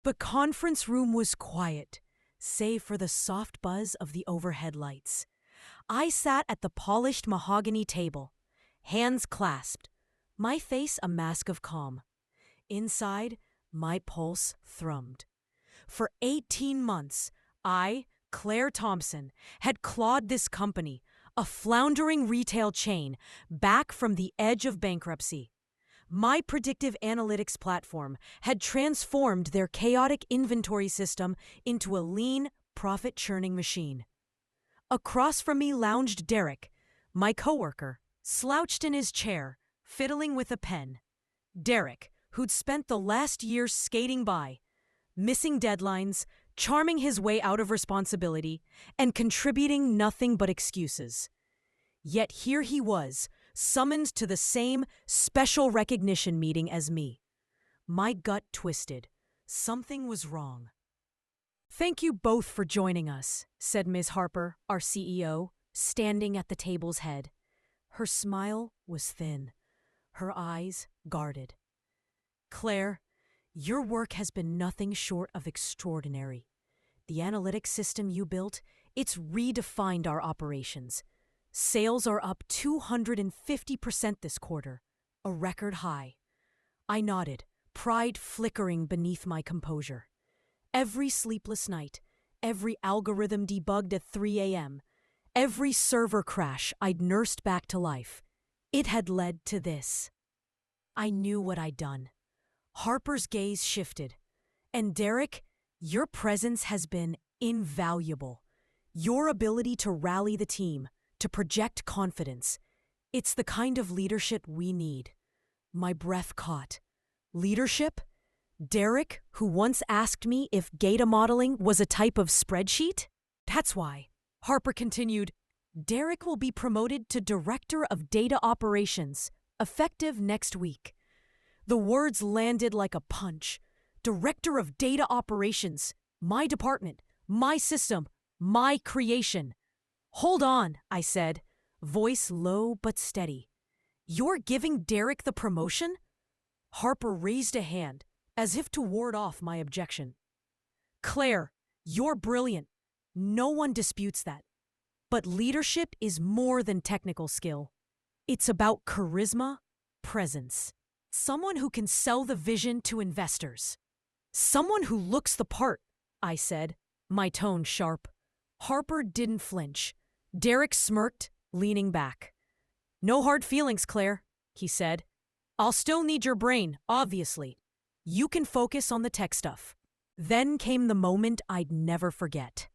The conference room was quiet, save for the soft buzz of the overhead lights. I sat at the polished mahogany table, hands clasped, my face a mask of calm. Inside, my pulse thrummed. For 18 months, I, Claire Thompson, had clawed this company, a floundering retail chain, back from the edge of bankruptcy. My predictive analytics platform had transformed their chaotic inventory system into a lean, profit-churning machine. Across from me lounged Derek, my coworker, slouched in his chair, fiddling with a pen. Derek, who'd spent the last year skating by, missing deadlines, charming his way out of responsibility, and contributing nothing but excuses. Yet here he was, summoned to the same special recognition meeting as me. My gut twisted. Something was wrong. "Thank you both for joining us," said Ms. Harper, our CEO, standing at the table's head. Her smile was thin, her eyes guarded. "Claire, your work has been nothing short of extraordinary. The analytics system you built, it's redefined our operations. Sales are up 250% this quarter, a record high." I nodded, pride flickering beneath my composure. Every sleepless night, every algorithm debugged at 3 a.m., every server crash I'd nursed back to life, it had led to this. I knew what I'd done. Harper's gaze shifted. "And Derek, your presence has been invaluable. Your ability to rally the team, to project confidence, it's the kind of leadership we need." My breath caught. Leadership? Derek, who once asked me if data modeling was a type of spreadsheet? "That's why," Harper continued, "Derek will be promoted to Director of Data Operations, effective next week." The words landed like a punch. Director of Data Operations. My department. My system. My creation. "Hold on," I said, voice low but steady. "You're giving Derek the promotion?" Harper raised a hand, as if to ward off my objection. "Claire, you're brilliant. No one disputes that. But leadership is more than technical skill. It's about charisma, presence. Someone who can sell the vision to investors. Someone who looks the part," I said, my tone sharp. Harper didn't flinch. Derek smirked, leaning back. "No hard feelings, Claire," he said. "I'll still need your brain, obviously. You can focus on the tech stuff." Then came the moment I'd never forget.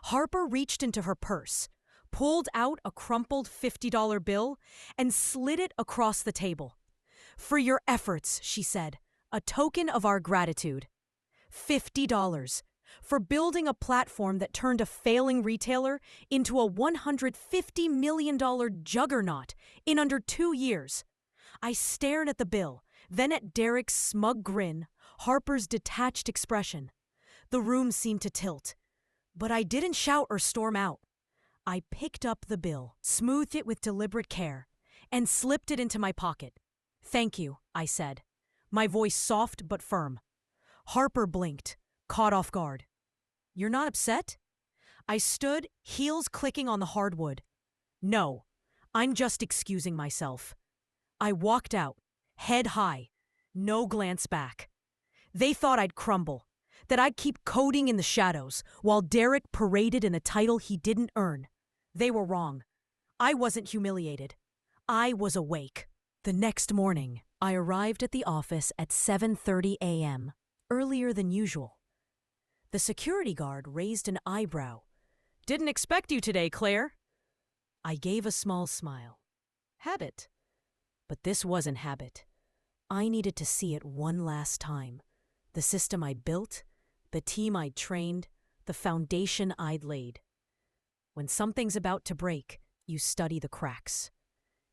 Harper reached into her purse, pulled out a crumpled $50 bill, and slid it across the table. "For your efforts," she said, "a token of our gratitude." $50. For building a platform that turned a failing retailer into a $150 million juggernaut in under 2 years. I stared at the bill, then at Derek's smug grin, Harper's detached expression. The room seemed to tilt. But I didn't shout or storm out. I picked up the bill, smoothed it with deliberate care, and slipped it into my pocket. "Thank you," I said, my voice soft but firm. Harper blinked, caught off guard. "You're not upset?" I stood, heels clicking on the hardwood. "No, I'm just excusing myself." I walked out, head high, no glance back. They thought I'd crumble, that I'd keep coding in the shadows while Derek paraded in a title he didn't earn. They were wrong. I wasn't humiliated. I was awake. The next morning, I arrived at the office at 7:30 a.m., earlier than usual. The security guard raised an eyebrow. "Didn't expect you today, Claire." I gave a small smile. Habit. But this wasn't habit. I needed to see it one last time. The system I built, the team I'd trained, the foundation I'd laid. When something's about to break, you study the cracks.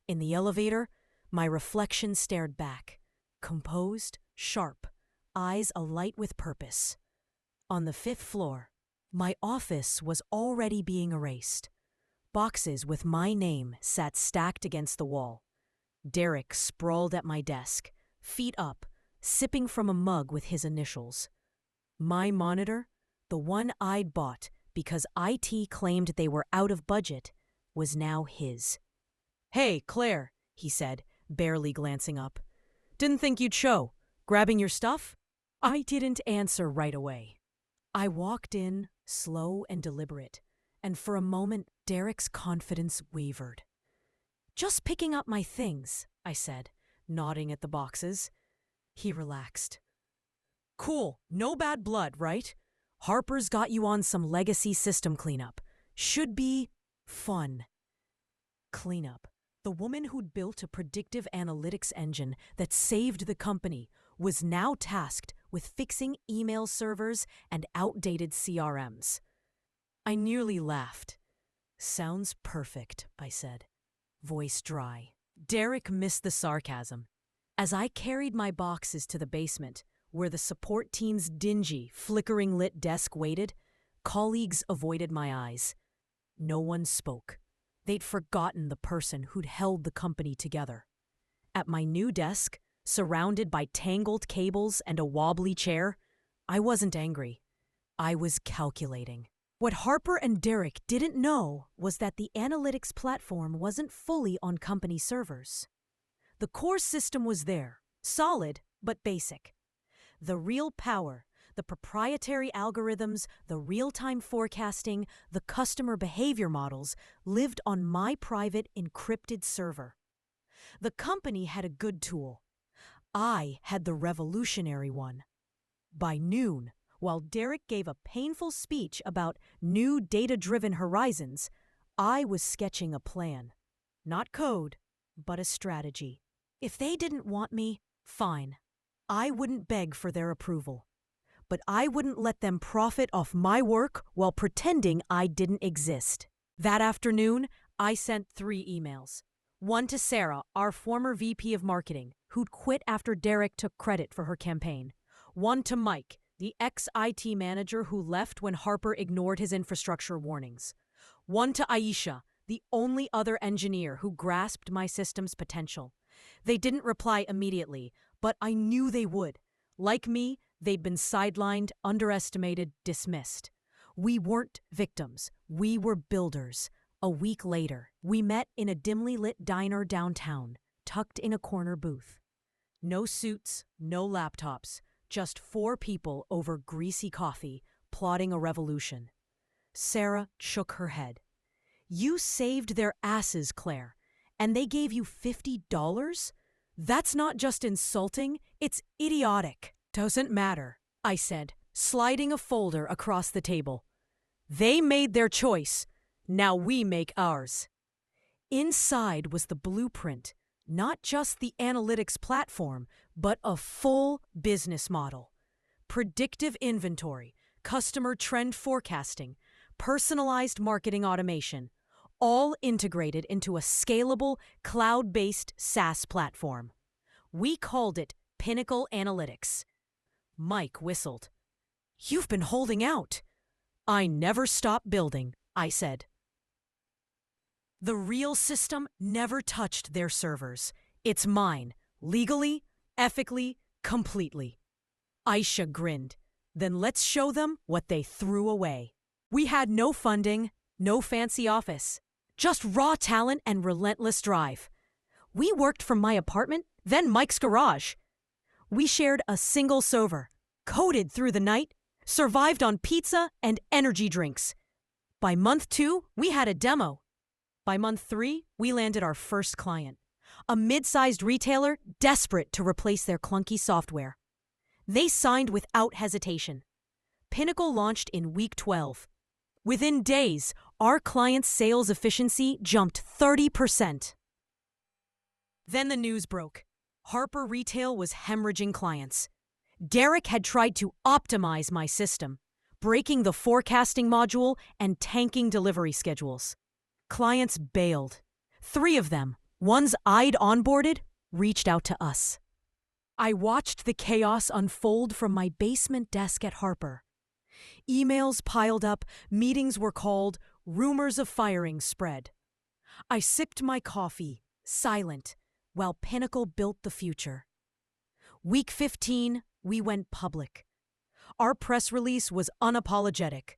In the elevator, my reflection stared back, composed, sharp, eyes alight with purpose. On the 5th floor, my office was already being erased. Boxes with my name sat stacked against the wall. Derek sprawled at my desk, feet up, sipping from a mug with his initials. My monitor, the one I'd bought because IT claimed they were out of budget, was now his. "Hey, Claire," he said, barely glancing up. "Didn't think you'd show. Grabbing your stuff?" I didn't answer right away. I walked in, slow and deliberate, and for a moment Derek's confidence wavered. "Just picking up my things," I said, nodding at the boxes. He relaxed. "Cool, no bad blood, right? Harper's got you on some legacy system cleanup. Should be fun." Cleanup. The woman who'd built a predictive analytics engine that saved the company was now tasked with fixing email servers and outdated CRMs. I nearly laughed. "Sounds perfect," I said, voice dry. Derek missed the sarcasm. As I carried my boxes to the basement, where the support team's dingy, flickering lit desk waited, colleagues avoided my eyes. No one spoke. They'd forgotten the person who'd held the company together. At my new desk, surrounded by tangled cables and a wobbly chair, I wasn't angry. I was calculating. What Harper and Derek didn't know was that the analytics platform wasn't fully on company servers. The core system was there, solid but basic. The real power, the proprietary algorithms, the real-time forecasting, the customer behavior models lived on my private encrypted server. The company had a good tool. I had the revolutionary one. By noon, while Derek gave a painful speech about new data-driven horizons, I was sketching a plan. Not code, but a strategy. If they didn't want me, fine. I wouldn't beg for their approval. But I wouldn't let them profit off my work while pretending I didn't exist. That afternoon, I sent 3 emails. One to Sarah, our former VP of marketing, who'd quit after Derek took credit for her campaign. One to Mike, the ex-IT manager who left when Harper ignored his infrastructure warnings. One to Aisha, the only other engineer who grasped my system's potential. They didn't reply immediately, but I knew they would. Like me, they'd been sidelined, underestimated, dismissed. We weren't victims. We were builders. A week later, we met in a dimly lit diner downtown, tucked in a corner booth. No suits, no laptops, just 4 people over greasy coffee, plotting a revolution. Sarah shook her head. "You saved their asses, Claire, and they gave you $50? That's not just insulting, it's idiotic." "Doesn't matter," I said, sliding a folder across the table. "They made their choice. Now we make ours." Inside was the blueprint, not just the analytics platform, but a full business model. Predictive inventory, customer trend forecasting, personalized marketing automation, all integrated into a scalable, cloud-based SaaS platform. We called it Pinnacle Analytics. Mike whistled. "You've been holding out." "I never stop building," I said. The real system never touched their servers. It's mine, legally, ethically, completely. Aisha grinned. "Then let's show them what they threw away." We had no funding, no fancy office, just raw talent and relentless drive. We worked from my apartment, then Mike's garage. We shared a single server, coded through the night, survived on pizza and energy drinks. By month 2, we had a demo. By month 3, we landed our first client, a mid-sized retailer desperate to replace their clunky software. They signed without hesitation. Pinnacle launched in week 12. Within days, our client's sales efficiency jumped 30%. Then the news broke. Harper Retail was hemorrhaging clients. Derek had tried to optimize my system, breaking the forecasting module and tanking delivery schedules. Clients bailed. 3 of them, ones I'd onboarded, reached out to us. I watched the chaos unfold from my basement desk at Harper. Emails piled up, meetings were called, rumors of firing spread. I sipped my coffee, silent, while Pinnacle built the future. Week 15, we went public. Our press release was unapologetic.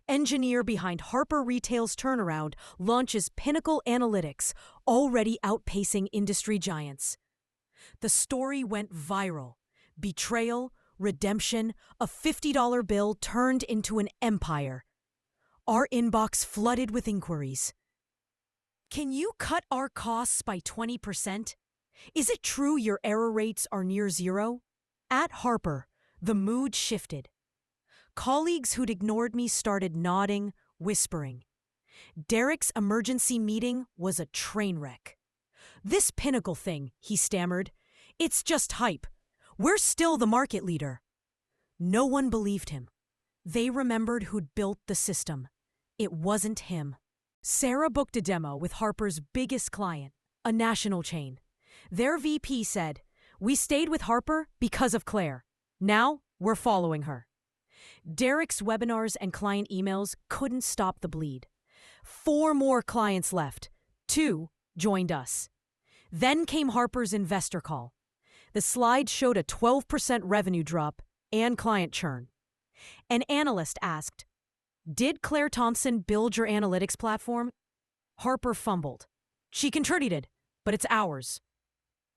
Engineer behind Harper Retail's turnaround launches Pinnacle Analytics, already outpacing industry giants. The story went viral. Betrayal, redemption, a $50 bill turned into an empire. Our inbox flooded with inquiries. Can you cut our costs by 20%? Is it true your error rates are near zero? At Harper, the mood shifted. Colleagues who'd ignored me started nodding, whispering. Derek's emergency meeting was a train wreck. "This Pinnacle thing," he stammered. "It's just hype. We're still the market leader." No one believed him. They remembered who'd built the system. It wasn't him. Sarah booked a demo with Harper's biggest client, a national chain. Their VP said, "We stayed with Harper because of Claire. Now we're following her." Derek's webinars and client emails couldn't stop the bleed. 4 more clients left. 2 joined us. Then came Harper's investor call. The slide showed a 12% revenue drop and client churn. An analyst asked, "Did Claire Thompson build your analytics platform?" Harper fumbled. "She contributed, but it's ours."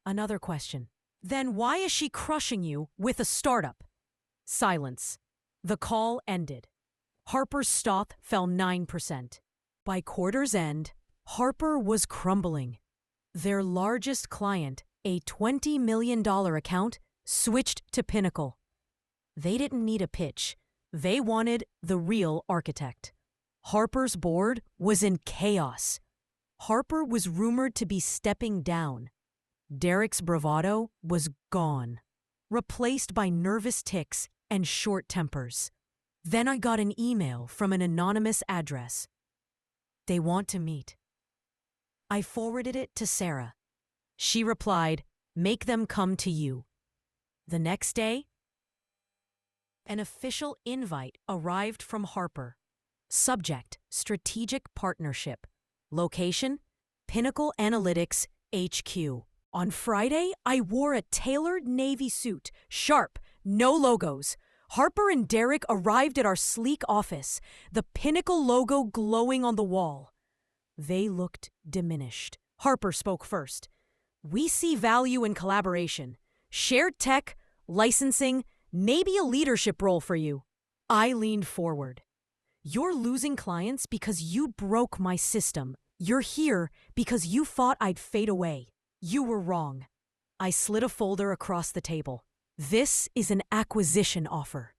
Another question. "Then why is she crushing you with a startup?" Silence. The call ended. Harper's stock fell 9%. By quarter's end, Harper was crumbling. Their largest client, a $20 million account, switched to Pinnacle. They didn't need a pitch. They wanted the real architect. Harper's board was in chaos. Harper was rumored to be stepping down. Derek's bravado was gone, replaced by nervous tics and short tempers. Then I got an email from an anonymous address. "They want to meet." I forwarded it to Sarah. She replied, "Make them come to you." The next day, an official invite arrived from Harper. Subject: Strategic Partnership. Location: Pinnacle Analytics HQ. On Friday, I wore a tailored navy suit, sharp, no logos. Harper and Derek arrived at our sleek office, the Pinnacle logo glowing on the wall. They looked diminished. Harper spoke first. "We see value in collaboration. Shared tech, licensing, maybe a leadership role for you." I leaned forward. "You're losing clients because you broke my system. You're here because you thought I'd fade away. You were wrong." I slid a folder across the table. "This is an acquisition offer.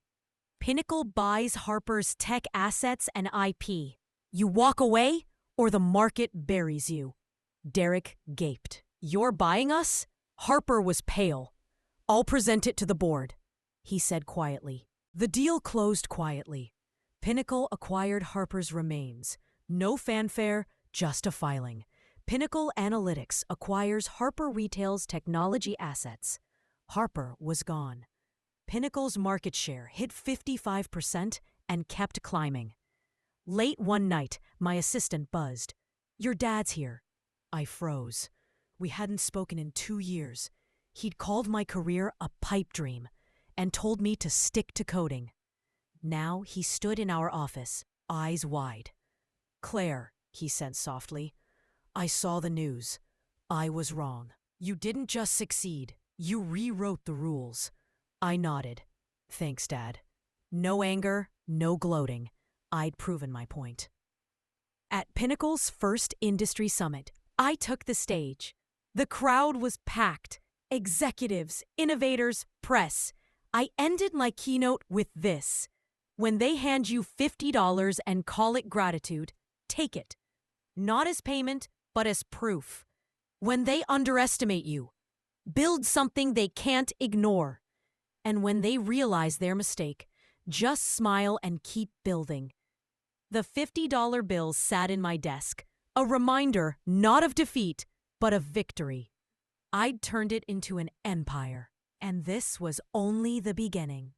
Pinnacle buys Harper's tech assets and IP. You walk away, or the market buries you." Derek gaped. "You're buying us?" Harper was pale. "I'll present it to the board," he said quietly. The deal closed quietly. Pinnacle acquired Harper's remains. No fanfare, just a filing. Pinnacle Analytics acquires Harper Retail's technology assets. Harper was gone. Pinnacle's market share hit 55% and kept climbing. Late one night, my assistant buzzed. "Your dad's here." I froze. We hadn't spoken in 2 years. He'd called my career a pipe dream and told me to stick to coding. Now he stood in our office, eyes wide. "Claire," he said softly, "I saw the news. I was wrong. You didn't just succeed. You rewrote the rules." I nodded. "Thanks, Dad." No anger, no gloating. I'd proven my point. At Pinnacle's first industry summit, I took the stage. The crowd was packed. Executives, innovators, press. I ended my keynote with this: "When they hand you $50 and call it gratitude, take it. Not as payment, but as proof. When they underestimate you, build something they can't ignore. And when they realize their mistake, just smile and keep building." The $50 bill sat in my desk, a reminder not of defeat, but of victory. I'd turned it into an empire, and this was only the beginning.